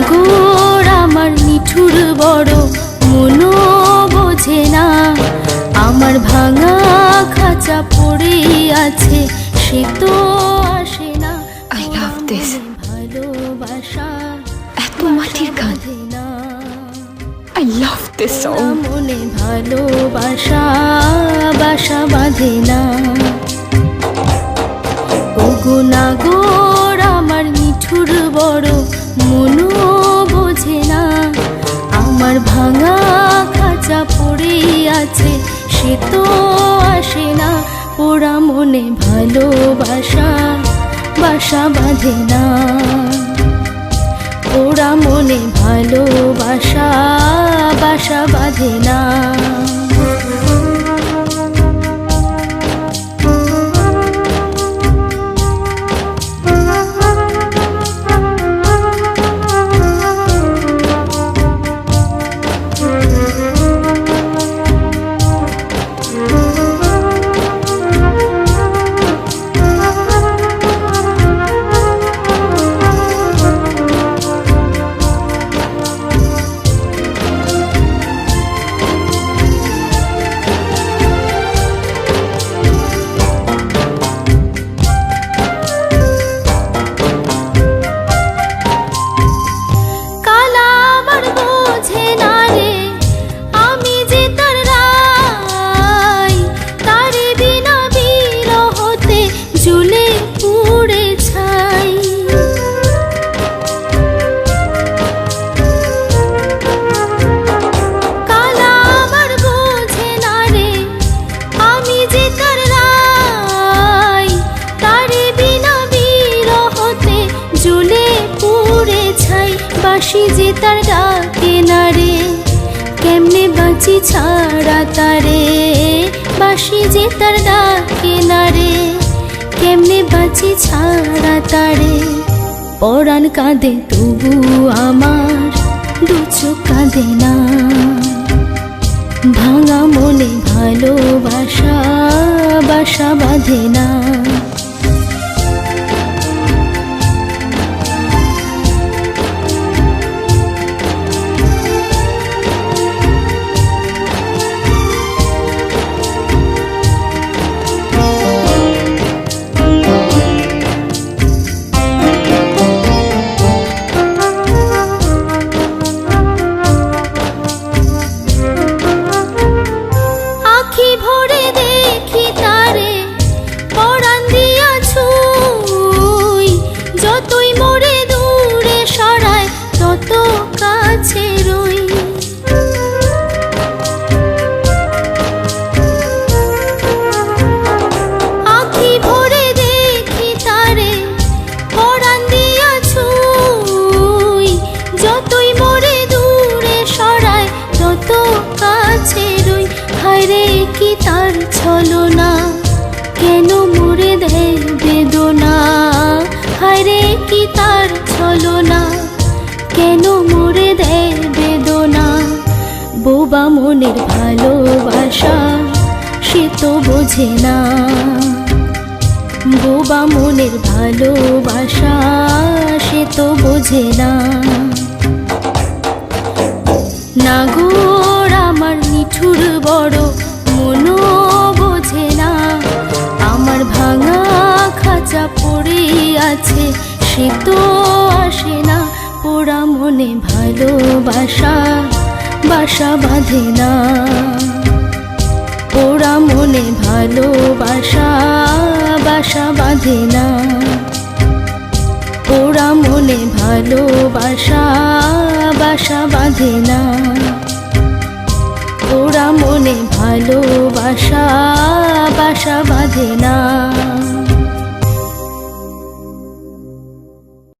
নাগর আমার নিঠুর বড় মনো বোঝে না, আমার ভাঙা খাঁচা পড়ে আছে সে তো আসে না। I love this. ভালোবাসা এত মাটির গান। I love this ওরা song. মনে ভালোবাসা বাসা বাঁধে না। ওগো নাগর আমার নিঠুর বড় মনো বোঝে না, আমার ভাঙা খাঁচা পড়ে আছে সে তো আসে না। ওরা মনে ভালোবাসা বাসা বাঁধে না, ওরা মনে ভালোবাসা বাসা বাঁধে না। বাঁশি যে তার ডাকে না রে, কেমনে বাঁচি ছাড়া তারে। বাঁশি যে তার ডাকে না রে, কেমনে বাঁচি ছাড়া তারে। পরাণ কাঁদে তবু আমার দু চোখ কাঁদে না, ভাঙা মনে ভালোবাসা বাসা বাঁধে না। কি তার ছলনা, কেন মোরে দেয় বেদনা। হায়রে কি তার ছলনা, কেন মোরে দেয় বেদনা। বোবা মনের ভালোবাসা সে তো বোঝে না, বোবা মনের ভালোবাসা সে তো বোঝে না। নাগর আমার নিঠুর বড় মনো বোঝে না, আমার ভাঙা খাঁচা পড়ে আছে সে তো আসে না। পোড়া মনে ভালোবাসা বাসা বাঁধে না, পোড়া মনে ভালোবাসা বাসা বাঁধে না। পোড়া মনে ভালোবাসা বাসা বাঁধে না, পোড়া মনে ভালোবাসা বাসা বাঁধে না।